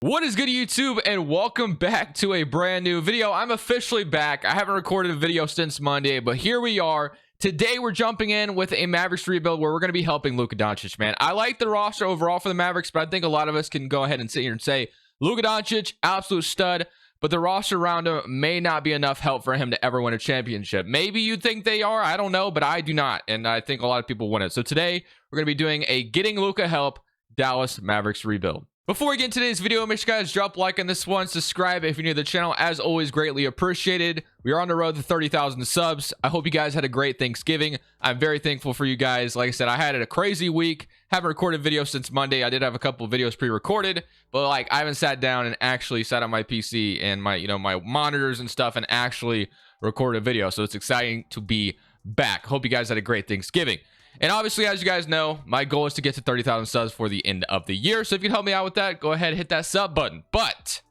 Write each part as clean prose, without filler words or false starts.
What is good, YouTube, and welcome back to a brand new video. I'm officially back. I haven't recorded a video since Monday, but here we are. Today we're jumping in with a Mavericks rebuild where we're going to be helping Luka Doncic, man. I like the roster overall for the Mavericks, but I think a lot of us can go ahead and sit here and say Luka Doncic, absolute stud, but the roster around him may not be enough help for him to ever win a championship. Maybe you think they are, I don't know, but I do not, and I think a lot of people want it. So today we're going to be doing a Getting Luka Help Dallas Mavericks rebuild. Before we get into today's video, make sure you guys drop a like on this one, subscribe if you're new to the channel, as always, greatly appreciated. We are on the road to 30,000 subs. I hope you guys had a great Thanksgiving. I'm very thankful for you guys. Like I said, I had a crazy week. Haven't recorded videos since Monday. I did have a couple of videos pre-recorded, but like I haven't sat down and actually sat on my PC and my my monitors and stuff and actually recorded a video. So it's exciting to be back. Hope you guys had a great Thanksgiving. And obviously, as you guys know, my goal is to get to 30,000 subs for the end of the year. So if you can help me out with that, go ahead and hit that sub button. But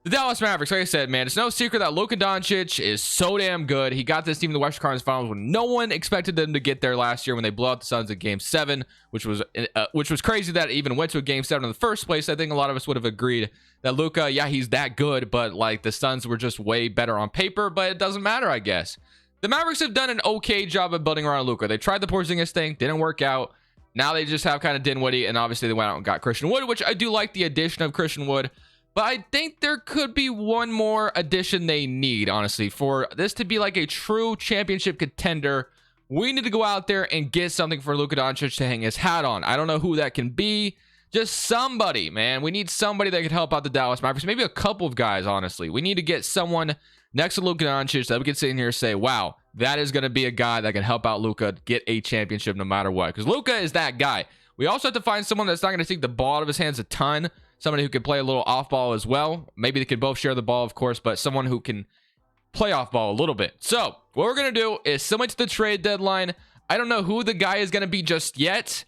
the Dallas Mavericks, like I said, man, it's no secret that Luka Doncic is so damn good. He got this team in the Western Conference Finals when no one expected them to get there last year when they blew out the Suns in Game 7, which was crazy that it even went to a Game 7 in the first place. I think a lot of us would have agreed that Luka, yeah, he's that good, but like the Suns were just way better on paper, but it doesn't matter, I guess. The Mavericks have done an okay job of building around Luka. They tried the Porzingis thing, didn't work out. Now they just have kind of Dinwiddie, and obviously they went out and got Christian Wood, which I do like the addition of Christian Wood. But I think there could be one more addition they need, honestly. For this to be like a true championship contender, we need to go out there and get something for Luka Doncic to hang his hat on. I don't know who that can be. Just somebody, man. We need somebody that could help out the Dallas Mavericks. Maybe a couple of guys, honestly. We need to get someone next to Luka Doncic that we can sit in here and say, wow, that is going to be a guy that can help out Luka get a championship no matter what. Because Luka is that guy. We also have to find someone that's not going to take the ball out of his hands a ton. Somebody who can play a little off ball as well. Maybe they can both share the ball, of course, but someone who can play off ball a little bit. So what we're going to do is similar to the trade deadline. I don't know who the guy is going to be just yet.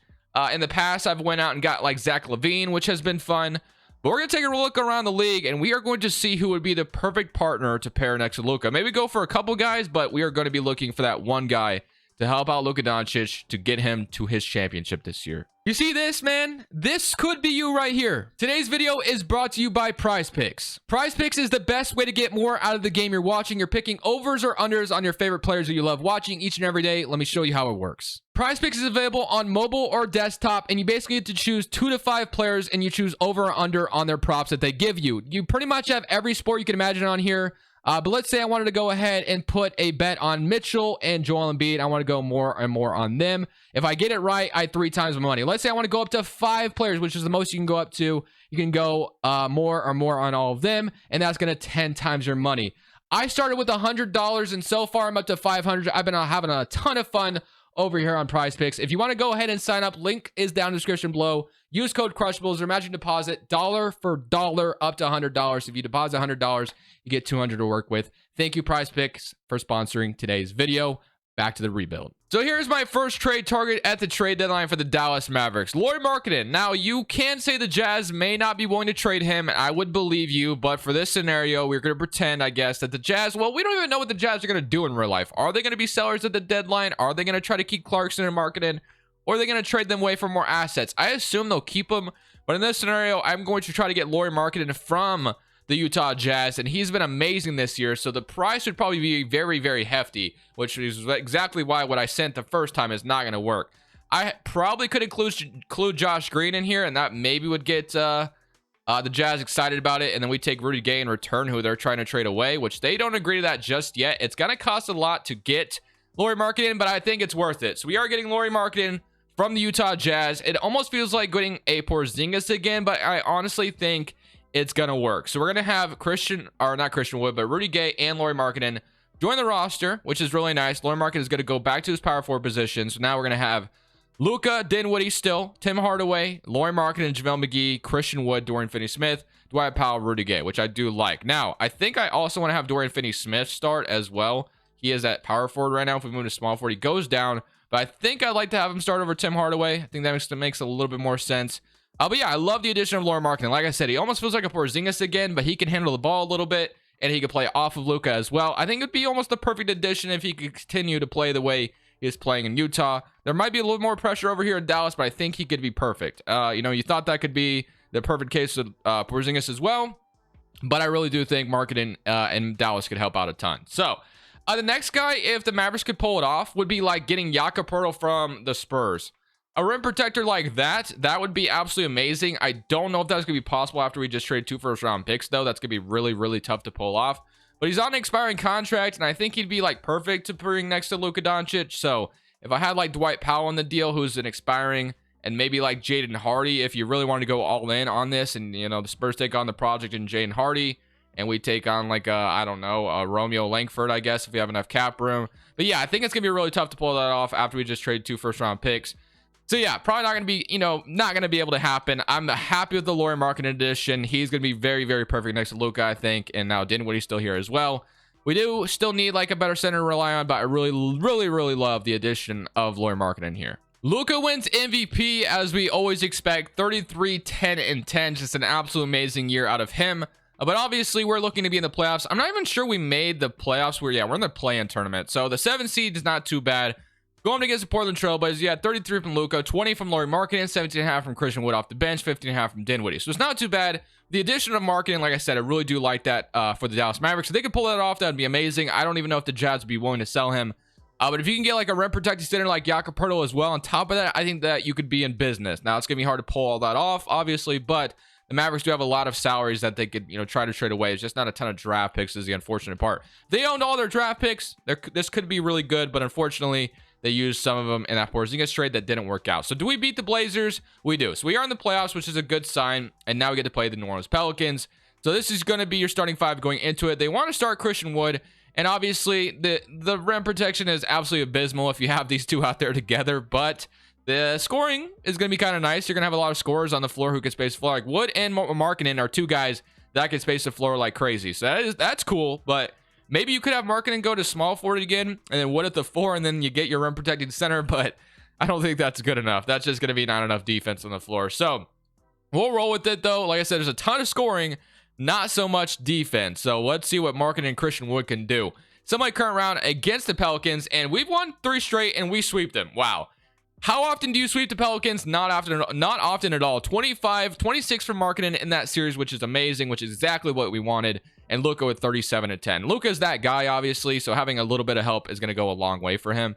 In the past, I've went out and got like Zach LaVine, which has been fun. But we're going to take a look around the league, and we are going to see who would be the perfect partner to pair next to Luka. Maybe go for a couple guys, but we are going to be looking for that one guy to help out Luka Doncic to get him to his championship this year. You see this, man? This could be you right here. Today's video is brought to you by Prize Picks. Prize Picks is the best way to get more out of the game you're watching. You're picking overs or unders on your favorite players that you love watching each and every day. Let me show you how it works. Prize Picks is available on mobile or desktop, and you basically get to choose 2 to 5 players, and you choose over or under on their props that they give you. You pretty much have every sport you can imagine on here. But let's say I wanted to go ahead and put a bet on Mitchell and Joel Embiid. I want to go more and more on them. If I get it right, I 3 times my money. Let's say I want to go up to 5 players, which is the most you can go up to. You can go more or more on all of them, and that's going to 10 times your money. I started with $100, and so far I'm up to $500. I've been having a ton of fun over here on Prize Picks. If you want to go ahead and sign up, link is down in the description below. Use code Crushables or matching deposit dollar for dollar up to $100. If you deposit $100, you get $200 to work with. Thank you, Prize Picks, for sponsoring today's video. Back to the rebuild. So here's my first trade target at the trade deadline for the Dallas Mavericks. Lauri Markkanen. Now, you can say the Jazz may not be willing to trade him, and I would believe you, but for this scenario, we're going to pretend, I guess, that the Jazz, well, we don't even know what the Jazz are going to do in real life. Are they going to be sellers at the deadline? Are they going to try to keep Clarkson and Markkanen? Or are they going to trade them away for more assets? I assume they'll keep them, but in this scenario, I'm going to try to get Lauri Markkanen from the Utah Jazz, and he's been amazing this year, so the price would probably be very, very hefty, which is exactly why what I sent the first time is not going to work. I probably could include Josh Green in here, and that maybe would get the Jazz excited about it, and then we take Rudy Gay in return, who they're trying to trade away, which they don't agree to that just yet. It's going to cost a lot to get Lauri Markkanen, but I think it's worth it. So we are getting Lauri Markkanen from the Utah Jazz. It almost feels like getting a Porzingis again, but I honestly think it's gonna work. So we're gonna have not Christian Wood, but Rudy Gay and Lauri Markkanen join the roster, which is really nice. Lauri Markkanen is gonna go back to his power forward position. So now we're gonna have Luka, Dinwiddie still, Tim Hardaway, Lauri Markkanen, JaVale McGee, Christian Wood, Dorian Finney-Smith, Dwight Powell, Rudy Gay, which I do like. Now, I think I also want to have Dorian Finney-Smith start as well. He is at power forward right now. If we move to small forward, he goes down. But I think I'd like to have him start over Tim Hardaway. I think that makes a little bit more sense. But yeah, I love the addition of Lauri Markkanen. Like I said, he almost feels like a Porzingis again, but he can handle the ball a little bit, and he can play off of Luka as well. I think it'd be almost the perfect addition if he could continue to play the way he is playing in Utah. There might be a little more pressure over here in Dallas, but I think he could be perfect. You thought that could be the perfect case of Porzingis as well. But I really do think marketing and Dallas could help out a ton. So the next guy, if the Mavericks could pull it off, would be like getting Jakob Poeltl from the Spurs. A rim protector like that would be absolutely amazing. I don't know if that's going to be possible after we just trade 2 first-round picks, though. That's going to be really, really tough to pull off. But he's on an expiring contract, and I think he'd be like perfect to bring next to Luka Doncic. So if I had like Dwight Powell on the deal, who's an expiring, and maybe like Jaden Hardy, if you really wanted to go all in on this, and you know the Spurs take on the project and Jaden Hardy, and we take on like I don't know, Romeo Langford, I guess, if we have enough cap room. But yeah, I think it's gonna be really tough to pull that off after we just trade 2 first-round picks. So yeah, probably not gonna be, not gonna be able to happen. I'm happy with the Lauri Markkanen addition. He's gonna be very, very perfect next to Luka, I think, and now Dinwiddie's still here as well. We do still need like a better center to rely on, but I really, really, really love the addition of Lauri Markkanen here. Luka wins MVP as we always expect. 33, 10, and 10. Just an absolute amazing year out of him. But obviously, we're looking to be in the playoffs. I'm not even sure we made the playoffs. We're in the play-in tournament. So the 7 seed is not too bad. Going against the Portland Trailblazers, you had 33 from Luka, 20 from Lauri Markkanen, 17.5 from Christian Wood off the bench, 15.5 from Dinwiddie. So it's not too bad. The addition of Markkanen, like I said, I really do like that for the Dallas Mavericks. If they could pull that off, that would be amazing. I don't even know if the Jazz would be willing to sell him. But if you can get like a rim protected center like Jakob Poeltl as well, on top of that, I think that you could be in business. Now, it's going to be hard to pull all that off, obviously, but the Mavericks do have a lot of salaries that they could, try to trade away. It's just not a ton of draft picks is the unfortunate part. They owned all their draft picks. This could be really good, but unfortunately, they used some of them in that Porzingis trade that didn't work out. So do we beat the Blazers? We do. So we are in the playoffs, which is a good sign, and now we get to play the New Orleans Pelicans. So this is going to be your starting 5 going into it. They want to start Christian Wood, and obviously the rim protection is absolutely abysmal if you have these two out there together, but the scoring is going to be kind of nice. You're going to have a lot of scorers on the floor who can space the floor. Like Wood and Markkanen are 2 guys that can space the floor like crazy. So that's cool, but maybe you could have Markkanen go to small forward again, and then Wood at the 4, and then you get your rim protected center, but I don't think that's good enough. That's just going to be not enough defense on the floor. So we'll roll with it, though. Like I said, there's a ton of scoring, not so much defense. So let's see what Markkanen and Christian Wood can do. Somebody current round against the Pelicans, and we've won 3 straight, and we sweep them. Wow. How often do you sweep the Pelicans? Not often at all. 25, 26 from Markkanen in that series, which is amazing, which is exactly what we wanted. And Luka with 37 and 10. Luka's that guy, obviously, so having a little bit of help is going to go a long way for him.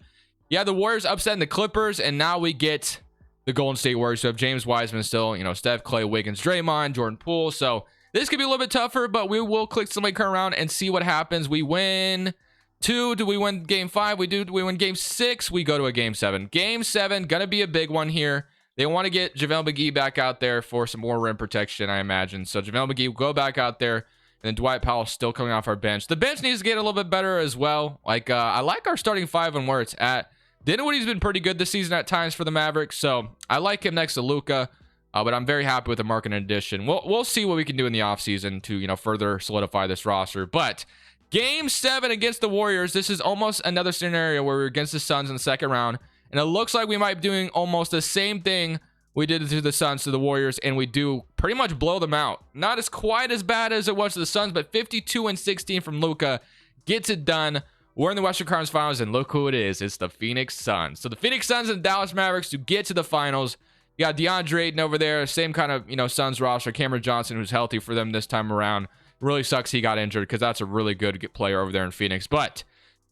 Yeah, the Warriors upsetting the Clippers, and now we get the Golden State Warriors. So have James Wiseman still, Steph, Clay, Wiggins, Draymond, Jordan Poole. So this could be a little bit tougher, but we will click somebody current round and see what happens. We win 2. Do we win game 5? We do. Do we win game 6? We go to a game 7. Game 7, gonna be a big one here. They want to get JaVale McGee back out there for some more rim protection, I imagine. So JaVale McGee will go back out there, and then Dwight Powell still coming off our bench. The bench needs to get a little bit better as well. Like I like our starting 5 and where it's at. Dinwiddie's been pretty good this season at times for the Mavericks, so I like him next to Luka. But I'm very happy with the Markkanen addition. We'll see what we can do in the offseason to further solidify this roster. But game 7 against the Warriors. This is almost another scenario where we're against the Suns in the second round, and it looks like we might be doing almost the same thing we did to the Suns to the Warriors, and we do pretty much blow them out. Not as quite as bad as it was to the Suns, but 52 and 16 from Luka gets it done. We're in the Western Conference Finals, and look who it is. It's the Phoenix Suns. So the Phoenix Suns and Dallas Mavericks to get to the finals. You got DeAndre Ayton over there, same kind of Suns roster. Cameron Johnson, who's healthy for them this time around. Really sucks he got injured because that's a really good player over there in Phoenix. But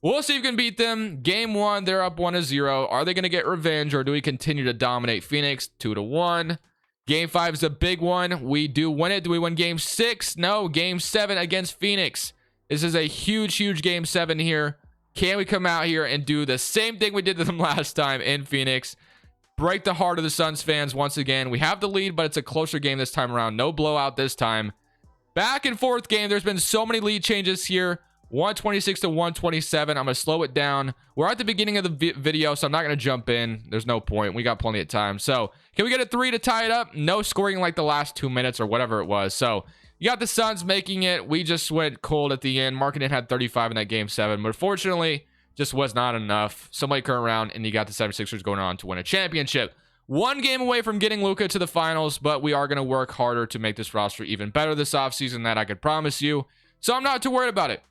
we'll see if we can beat them. Game 1, they're up 1-0. Are they going to get revenge, or do we continue to dominate Phoenix 2-1? Game 5 is a big one. We do win it. Do we win game 6? No, game 7 against Phoenix. This is a huge game 7 here. Can we come out here and do the same thing we did to them last time in Phoenix? Break the heart of the Suns fans once again. We have the lead, but it's a closer game this time around. No blowout this time. Back and forth game. There's been so many lead changes here. 126 to 127. I'm going to slow it down. We're at the beginning of the video, so I'm not going to jump in. There's no point. We got plenty of time. So can we get a 3 to tie it up? No scoring like the last 2 minutes or whatever it was. So you got the Suns making it. We just went cold at the end. Markkanen had 35 in that game 7, but fortunately just was not enough. Somebody current round, and you got the 76ers going on to win a championship. 1 game away from getting Luka to the finals, but we are going to work harder to make this roster even better this offseason. That I could promise you. So I'm not too worried about it.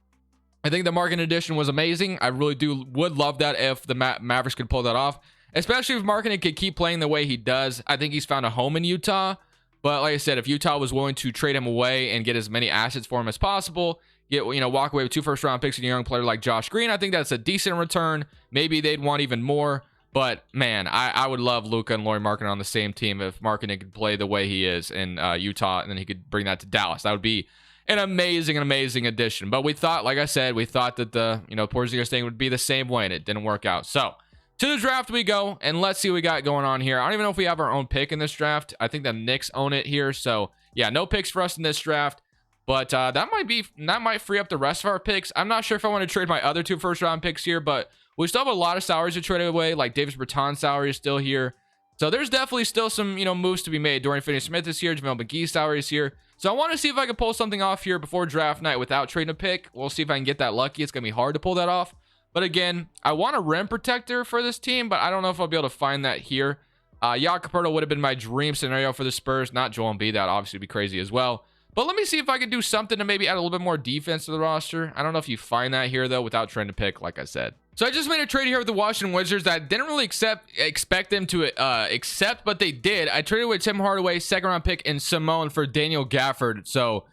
I think the Markkanen addition was amazing. I really would love that if the Mavericks could pull that off, especially if Markkanen could keep playing the way he does. I think he's found a home in Utah. But like I said, if Utah was willing to trade him away and get as many assets for him as possible, walk away with 2 first-round picks and a young player like Josh Green, I think that's a decent return. Maybe they'd want even more. But man, I would love Luka and Lauri Markkanen on the same team if Markkanen could play the way he is in Utah, and then he could bring that to Dallas. That would be an amazing addition. But we thought, like I said, that the Porzingis thing would be the same way, and it didn't work out. So to the draft we go, and let's see what we got going on here. I don't even know if we have our own pick in this draft. I think the Knicks own it here. So yeah, no picks for us in this draft. But that might free up the rest of our picks. I'm not sure if I want to trade my other 2 first-round picks here, but we still have a lot of salaries to trade away. Like Davis Bertans' salary is still here. So there's definitely still some, moves to be made. Dorian Finney-Smith is here. JaVale McGee's salary is here. So I want to see if I can pull something off here before draft night without trading a pick. We'll see if I can get that lucky. It's going to be hard to pull that off. But again, I want a rim protector for this team, but I don't know if I'll be able to find that here. Jakob Poeltl would have been my dream scenario for the Spurs. Not Joel Embiid. That obviously would be crazy as well. But let me see if I can do something to maybe add a little bit more defense to the roster. I don't know if you find that here, though, without trying to pick, like I said. So I just made a trade here with the Washington Wizards that I didn't really expect them to accept, but they did. I traded with Tim Hardaway, 2nd-round pick, and Simone for Daniel Gafford. So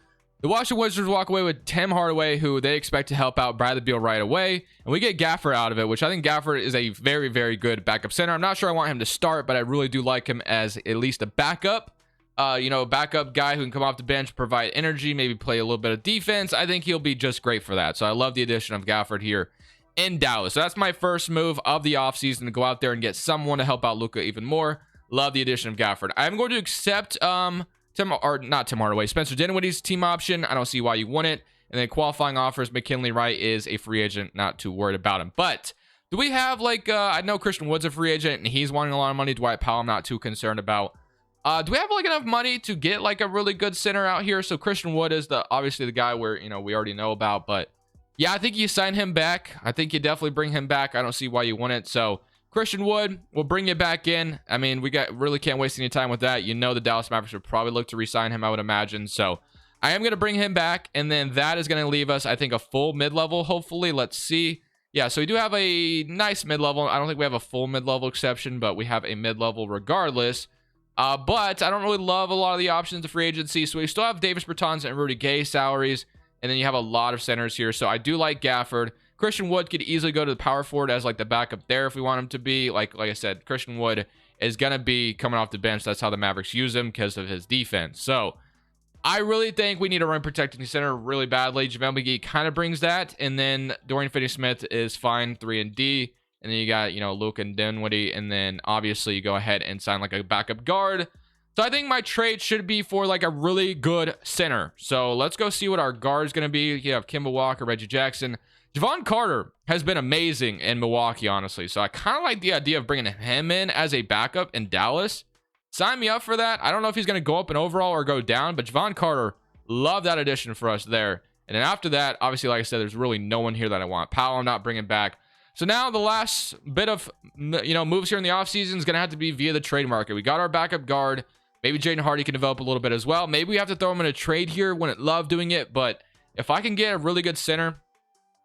the Washington Wizards walk away with Tim Hardaway, who they expect to help out Bradley Beal right away. And we get Gafford out of it, which I think Gafford is a very, very good backup center. I'm not sure I want him to start, but I really do like him as at least a backup. Backup guy who can come off the bench, provide energy, maybe play a little bit of defense. I think he'll be just great for that. So I love the addition of Gafford here in Dallas. So that's my first move of the offseason, to go out there and get someone to help out Luka even more. Love the addition of Gafford. I'm going to accept Tim Hardaway, Spencer Dinwiddie's team option. I don't see why you wouldn't. And then qualifying offers, McKinley Wright is a free agent. Not too worried about him. But do we have I know Christian Wood's a free agent and he's wanting a lot of money. Dwight Powell, I'm not too concerned about. Do we have enough money to get a really good center out here? So Christian Wood is obviously the guy where we already know about, but yeah, I think you sign him back. I think you definitely bring him back. I don't see why you wouldn't. So Christian Wood, we'll bring you back in. I mean, really can't waste any time with that. The Dallas Mavericks would probably look to re-sign him, I would imagine. So I am going to bring him back, and then that is going to leave us, I think, a full mid-level, hopefully. Let's see. Yeah, so we do have a nice mid-level. I don't think we have a full mid-level exception, but we have a mid-level regardless. But I don't really love a lot of the options of free agency. So we still have Davis Bertans and Rudy Gay salaries. And then you have a lot of centers here. So I do like Gafford. Christian Wood could easily go to the power forward as the backup there if we want him to be. Like I said, Christian Wood is going to be coming off the bench. That's how the Mavericks use him because of his defense. So I really think we need a rim protecting center really badly. JaVale McGee kind of brings that. And then Dorian Finney-Smith is fine, 3 and D. And then you got, Luka and Dinwiddie. And then obviously you go ahead and sign a backup guard. So I think my trade should be for a really good center. So let's go see what our guard is going to be. You have Kemba Walker, Reggie Jackson. Javon Carter has been amazing in Milwaukee, honestly. So I kind of like the idea of bringing him in as a backup in Dallas. Sign me up for that. I don't know if he's going to go up in overall or go down. But Javon Carter, love that addition for us there. And then after that, obviously, like I said, there's really no one here that I want. Powell, I'm not bringing back. So now the last bit of, moves here in the offseason is going to have to be via the trade market. We got our backup guard. Maybe Jaden Hardy can develop a little bit as well. Maybe we have to throw him in a trade here. Wouldn't love doing it. But if I can get a really good center,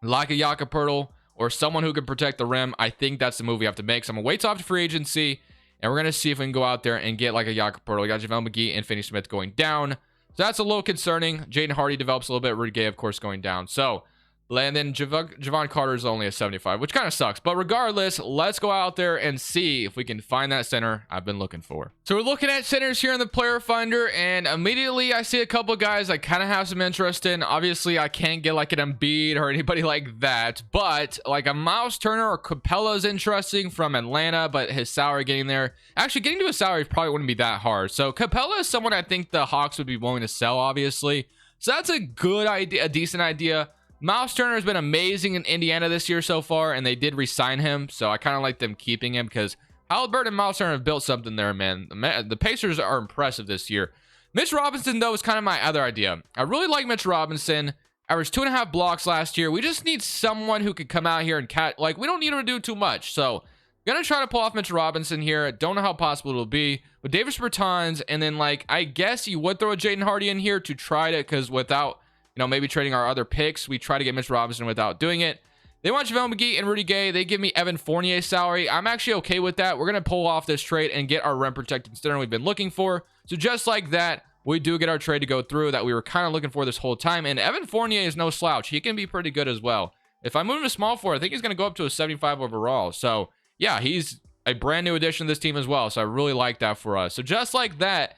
like a Jakob Poeltl, or someone who can protect the rim, I think that's the move we have to make. So I'm going to wait till after free agency, and we're going to see if we can go out there and get a Jakob Poeltl. We got JaVale McGee and Finney-Smith going down. So that's a little concerning. Jaden Hardy develops a little bit. Rudy Gay, of course, going down. So and then Javon Carter is only a 75, which kind of sucks. But regardless, let's go out there and see if we can find that center I've been looking for. So we're looking at centers here in the player finder, and immediately I see a couple guys I kind of have some interest in. Obviously, I can't get an Embiid or anybody like that, but a Miles Turner or Capella is interesting from Atlanta, but his salary getting there. Actually, getting to his salary probably wouldn't be that hard. So Capella is someone I think the Hawks would be willing to sell, obviously. So that's a good idea, a decent idea. Miles Turner has been amazing in Indiana this year so far, and they did re-sign him, so I kind of like them keeping him because Halliburton and Miles Turner have built something there, man. The Pacers are impressive this year. Mitch Robinson, though, is kind of my other idea. I really like Mitch Robinson. Averaged 2.5 blocks last year. We just need someone who could come out here and catch. We don't need him to do too much, so I'm going to try to pull off Mitch Robinson here. Don't know how possible it'll be. But Davis Bertans, and then, I guess you would throw a Jaden Hardy in here to try to, because without maybe trading our other picks, we try to get Mitch Robinson without doing it. They want JaVale McGee and Rudy Gay. They give me Evan Fournier's salary. I'm actually okay with that. We're going to pull off this trade and get our rim protecting center we've been looking for. So just like that, we do get our trade to go through that we were kind of looking for this whole time. And Evan Fournier is no slouch. He can be pretty good as well. If I move him to small forward, I think he's going to go up to a 75 overall. So yeah, he's a brand new addition to this team as well. So I really like that for us. So just like that,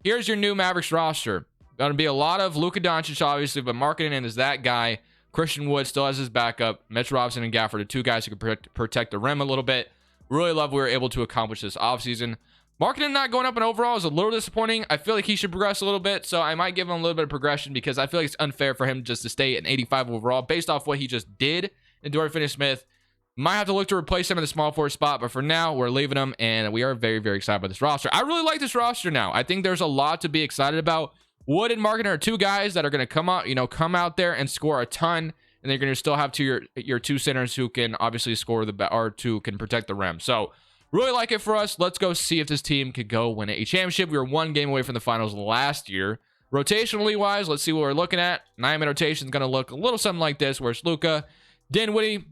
here's your new Mavericks roster. Going to be a lot of Luka Doncic, obviously, but marketing in is that guy. Christian Wood still has his backup. Mitch Robinson and Gafford are two guys who can protect the rim a little bit. Really love we were able to accomplish this offseason. Marketing not going up in overall is a little disappointing. I feel like he should progress a little bit, so I might give him a little bit of progression because I feel like it's unfair for him just to stay at an 85 overall based off what he just did. And Dorian Finney-Smith might have to look to replace him in the small forward spot, but for now, we're leaving him, and we are very, very excited about this roster. I really like this roster now. I think there's a lot to be excited about. Wood and Marketing are two guys that are going to come out there and score a ton. And they're going to still have your two centers who can obviously score or who can protect the rim. So really like it for us. Let's go see if this team could go win a championship. We were one game away from the finals last year. Rotationally wise, let's see what we're looking at. 9-man rotation is going to look a little something like this, where it's Luka, Dinwiddie.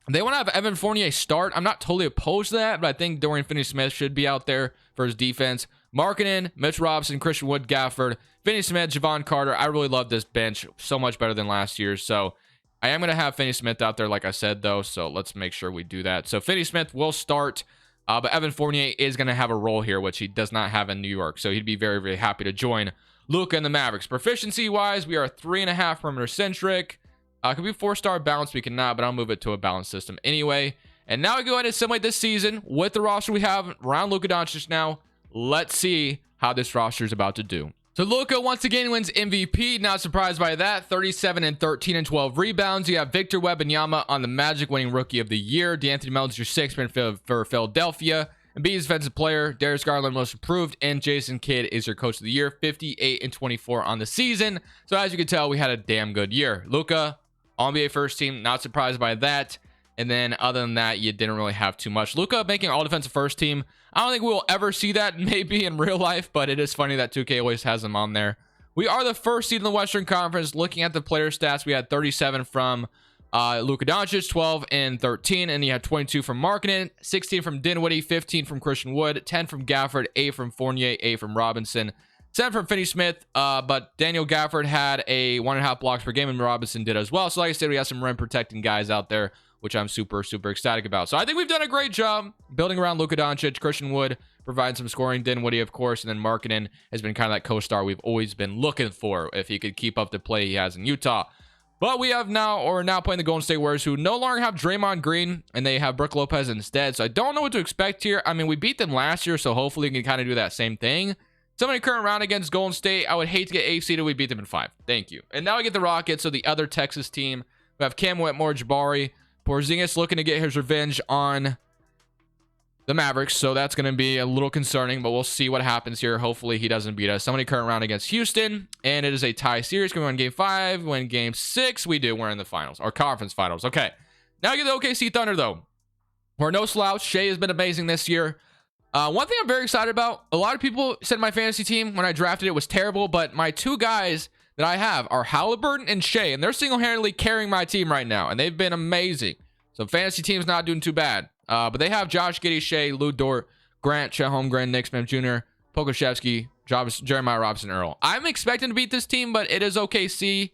They want to have Evan Fournier start. I'm not totally opposed to that, but I think Dorian Finney-Smith should be out there for his defense. Markkanen, Mitch Robinson, Christian Wood, Gafford, Finney-Smith, Javon Carter. I really love this bench. So much better than last year. So I am going to have Finney-Smith out there, like I said, though, so let's make sure we do that. So Finney-Smith will start, but Evan Fournier is going to have a role here, which he does not have in New York, so he'd be very, very happy to join Luka and the Mavericks. Proficiency-wise, we are 3.5 perimeter-centric. Could be 4-star balance, we cannot, but I'll move it to a balanced system anyway. And now we go ahead and simulate this season with the roster we have around Luka Doncic now. Let's see how this roster is about to do. So Luka once again wins MVP. Not surprised by that. 37 and 13 and 12 rebounds. You have Victor Wembanyama on the Magic winning Rookie of the Year. DeAnthony Melton's your 6th man for Philadelphia. Embiid's defensive player. Darius Garland most improved. And Jason Kidd is your Coach of the Year. 58 and 24 on the season. So as you can tell, we had a damn good year. Luka, All-NBA first team. Not surprised by that. And then other than that, you didn't really have too much. Luka making all defensive first team. I don't think we will ever see that maybe in real life, but it is funny that 2K always has him on there. We are the first seed in the Western Conference. Looking at the player stats, we had 37 from Luka Doncic, 12 and 13, and you had 22 from Markkanen, 16 from Dinwiddie, 15 from Christian Wood, 10 from Gafford, 8 from Fournier, 8 from Robinson, 7 from Finney-Smith, but Daniel Gafford had a 1.5 blocks per game, and Robinson did as well. So like I said, we have some rim protecting guys out there, which I'm super, super ecstatic about. So I think we've done a great job building around Luka Doncic. Christian Wood providing some scoring. Dinwiddie, of course, and then Markkanen has been kind of that co-star we've always been looking for if he could keep up the play he has in Utah. But we have now playing the Golden State Warriors, who no longer have Draymond Green, and they have Brook Lopez instead. So I don't know what to expect here. I mean, we beat them last year, so hopefully we can kind of do that same thing. Somebody current round against Golden State. I would hate to get 8 seeded. We beat them in 5. Thank you. And now we get the Rockets, so the other Texas team. We have Cam Whitmore, Jabari, Porzingis looking to get his revenge on the Mavericks, so that's going to be a little concerning, but we'll see what happens here. Hopefully he doesn't beat us. Somebody current round against Houston, and it is a tie series. Can we win game 5? Win game 6? We do. We're in the finals, our conference finals. Okay, now we get the OKC Thunder, though. We're no slouch. Shea has been amazing this year. One thing I'm very excited about, a lot of people said my fantasy team when I drafted it was terrible, but my two guys that I have are Halliburton and Shea, and they're single-handedly carrying my team right now, and they've been amazing. So fantasy team's not doing too bad. But they have Josh Giddey, Shea, Lou Dort, Grant, Chet Holmgren, Nick Smith Jr., Pokusevski, Jeremiah Robinson, Earl. I'm expecting to beat this team, but it is OKC.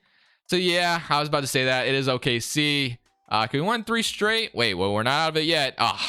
So yeah, I was about to say that. It is OKC. Can we win 3 straight? Wait, well, we're not out of it yet. Thought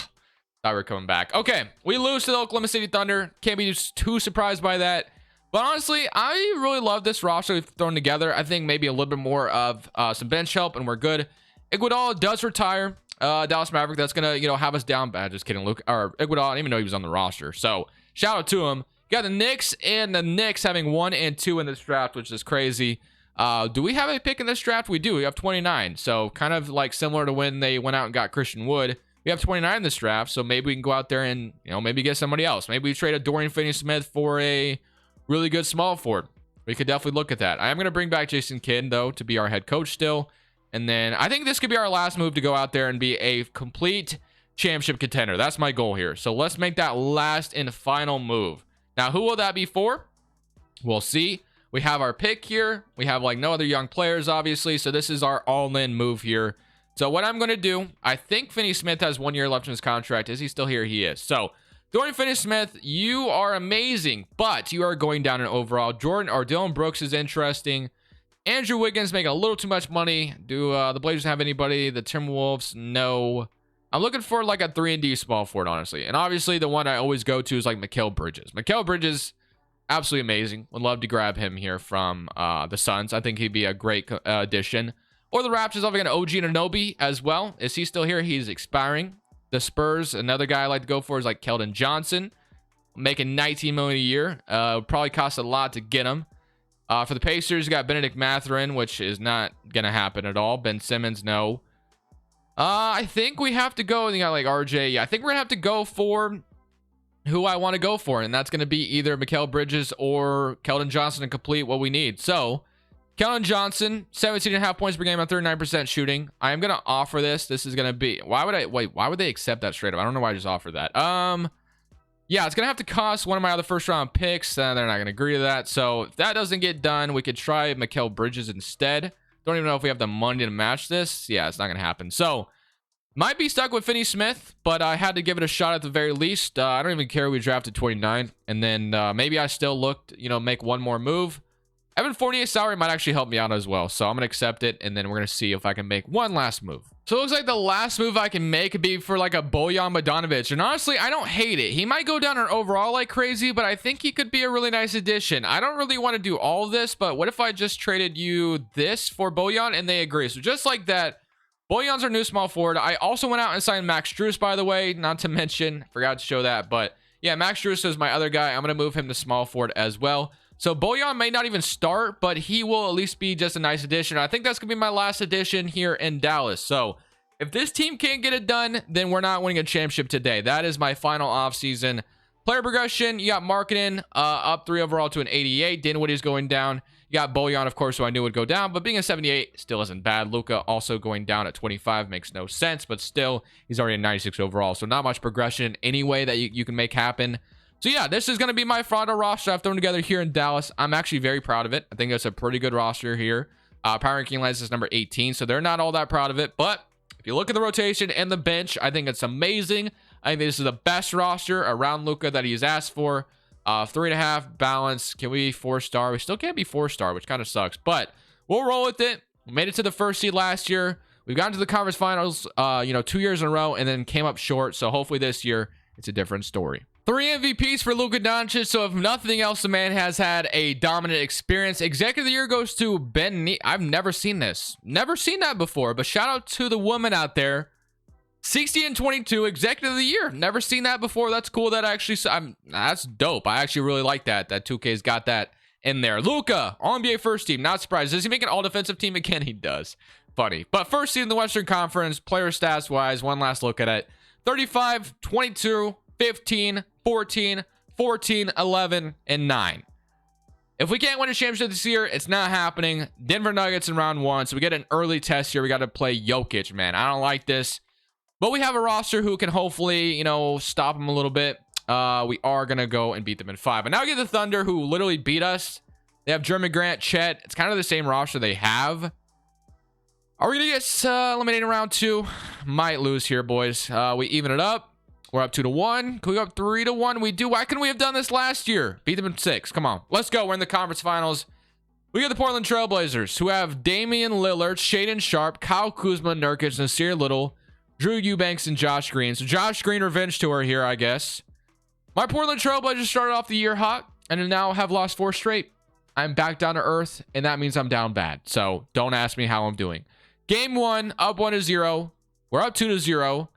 we were coming back. Okay, we lose to the Oklahoma City Thunder. Can't be too surprised by that. But honestly, I really love this roster we've thrown together. I think maybe a little bit more of some bench help, and we're good. Iguodala does retire. Dallas Maverick, that's gonna have us down bad. Just kidding. Luke or Iguodala, I didn't even know he was on the roster. So shout out to him. You got the Knicks, and the Knicks having 1 and 2 in this draft, which is crazy. Do we have a pick in this draft? We do. We have 29. So kind of like similar to when they went out and got Christian Wood. We have 29 in this draft, so maybe we can go out there and maybe get somebody else. Maybe we trade a Dorian Finney-Smith for a really good small forward. We could definitely look at that. I am going to bring back Jason Kidd, though, to be our head coach still. And then I think this could be our last move to go out there and be a complete championship contender. That's my goal here. So let's make that last and final move. Now, who will that be for? We'll see. We have our pick here. We have like no other young players, obviously. So this is our all-in move here. So what I'm going to do, I think Finney Smith has 1 year left in his contract. Is he still here? He is. So Dorian Finney-Smith, you are amazing, but you are going down in overall. Jordan or Dylan Brooks is interesting. Andrew Wiggins making a little too much money. Do the Blazers have anybody? The Timberwolves? No. I'm looking for like a 3-and-D small forward, honestly. And obviously the one I always go to is like Mikal Bridges. Mikal Bridges, absolutely amazing. Would love to grab him here from the Suns. I think he'd be a great addition. Or the Raptors, I've got OG Anunoby as well. Is he still here? He's expiring. The Spurs, another guy I like to go for is like Keldon Johnson, making $19 million a year. Would probably cost a lot to get him. For the Pacers, you got Benedict Mathurin, which is not gonna happen at all. Ben Simmons, no. I think we have to go. You got like RJ. Yeah, I think we're gonna have to go for who I want to go for, and that's gonna be either Mikal Bridges or Keldon Johnson to complete what we need. So Keldon Johnson, 17.5 points per game on 39% shooting. I am going to offer this. This is going to be... Why would they accept that straight up? I don't know why I just offered that. Yeah, it's going to have to cost one of my other first-round picks. They're not going to agree to that. So if that doesn't get done, we could try Mikal Bridges instead. Don't even know if we have the money to match this. Yeah, it's not going to happen. So might be stuck with Finney Smith, but I had to give it a shot at the very least. I don't even care we drafted 29. And then maybe I still looked, make one more move. Evan Fournier's salary might actually help me out as well. So I'm going to accept it. And then we're going to see if I can make one last move. So it looks like the last move I can make could be for like a Bojan Bogdanovic. And honestly, I don't hate it. He might go down in overall like crazy, but I think he could be a really nice addition. I don't really want to do all of this, but what if I just traded you this for Bojan and they agree? So just like that, Bojan's our new small forward. I also went out and signed Max Strus, by the way, not to mention, forgot to show that, but yeah, Max Strus is my other guy. I'm going to move him to small forward as well. So Bojan may not even start, but he will at least be just a nice addition. I think that's going to be my last addition here in Dallas. So if this team can't get it done, then we're not winning a championship today. That is my final offseason player progression. You got Marketing up 3 overall to an 88. Dinwiddie's going down. You got Bojan, of course, who I knew would go down, but being a 78 still isn't bad. Luka also going down at 25 makes no sense, but still, he's already a 96 overall. So not much progression anyway that you can make happen. So yeah, this is going to be my Frondo roster I've thrown together here in Dallas. I'm actually very proud of it. I think it's a pretty good roster here. Power ranking list is number 18, so they're not all that proud of it. But if you look at the rotation and the bench, I think it's amazing. I think this is the best roster around Luka that he's asked for. 3.5 balance. Can we 4-star? We still can't be 4-star, which kind of sucks. But we'll roll with it. We made it to the first seed last year. We've gotten to the conference finals, 2 years in a row, and then came up short. So hopefully this year it's a different story. 3 MVPs for Luka Doncic. So if nothing else, the man has had a dominant experience. Executive of the Year goes to Ben. I've never seen this. Never seen that before. But shout out to the woman out there. 60 and 22 Executive of the Year. Never seen that before. That's cool. That actually, that's dope. I actually really like that. That 2K's got that in there. Luka, All-NBA first team. Not surprised. Does he make an all-defensive team again? He does. Funny. But first seed in the Western Conference, player stats-wise, one last look at it. 35, 22, 15, 14, 14, 11, and 9. If we can't win a championship this year, it's not happening. Denver Nuggets in round 1. So we get an early test here. We got to play Jokic, man. I don't like this. But we have a roster who can hopefully, stop them a little bit. We are going to go and beat them in 5. And now we get the Thunder, who literally beat us. They have Jeremy Grant, Chet. It's kind of the same roster they have. Are we going to get eliminated in round 2? Might lose here, boys. We even it up. We're up 2-1. Can we go up 3-1? We do. Why couldn't we have done this last year? Beat them in 6. Come on. Let's go. We're in the conference finals. We got the Portland Trailblazers, who have Damian Lillard, Shaedon Sharpe, Kyle Kuzma, Nurkic, Nasir Little, Drew Eubanks, and Josh Green. So Josh Green revenge tour here, I guess. My Portland Trailblazers started off the year hot and now have lost 4 straight. I'm back down to earth, and that means I'm down bad. So don't ask me how I'm doing. Game 1, up 1-0. We're up 2-0.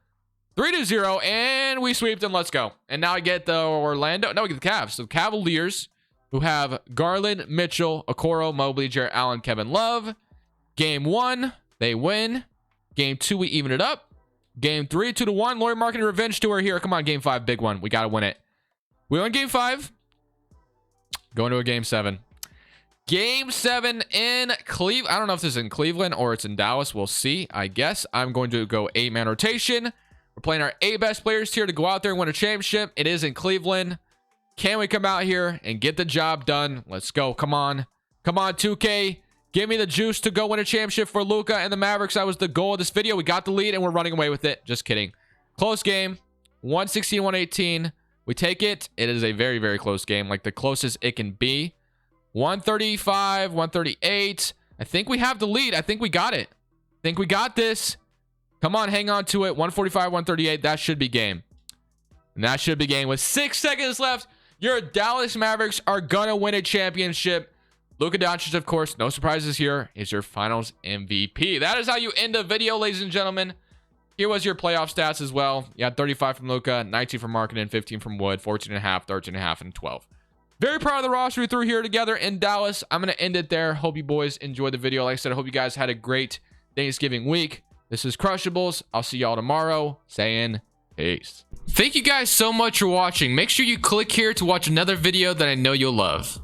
3-0, and we sweep them. Let's go. And now I get the Orlando. No, we get the Cavs. So Cavaliers, who have Garland, Mitchell, Okoro, Mobley, Jarrett Allen, Kevin Love. Game 1, they win. Game 2, we even it up. Game 3, 2-1. Lauri Markkanen revenge tour here. Come on, Game 5, big one. We got to win it. We won Game 5. Going to a Game 7. Game 7 in Cleveland. I don't know if this is in Cleveland or it's in Dallas. We'll see. I guess I'm going to go 8-man rotation. We're playing our 8 best players here to go out there and win a championship. It is in Cleveland. Can we come out here and get the job done? Let's go. Come on. Come on, 2K. Give me the juice to go win a championship for Luka and the Mavericks. That was the goal of this video. We got the lead and we're running away with it. Just kidding. Close game. 116, 118. We take it. It is a very, very close game. Like the closest it can be. 135, 138. I think we have the lead. I think we got it. I think we got this. Come on, hang on to it. 145, 138. That should be game. And that should be game. With 6 seconds left, your Dallas Mavericks are going to win a championship. Luka Doncic, of course, no surprises here, is your finals MVP. That is how you end the video, ladies and gentlemen. Here was your playoff stats as well. You had 35 from Luka, 19 from Markkanen, 15 from Wood, 14.5, 13.5, and 12. Very proud of the roster we threw here together in Dallas. I'm going to end it there. Hope you boys enjoyed the video. Like I said, I hope you guys had a great Thanksgiving week. This is Crushables. I'll see y'all tomorrow. Saying peace. Thank you guys so much for watching. Make sure you click here to watch another video that I know you'll love.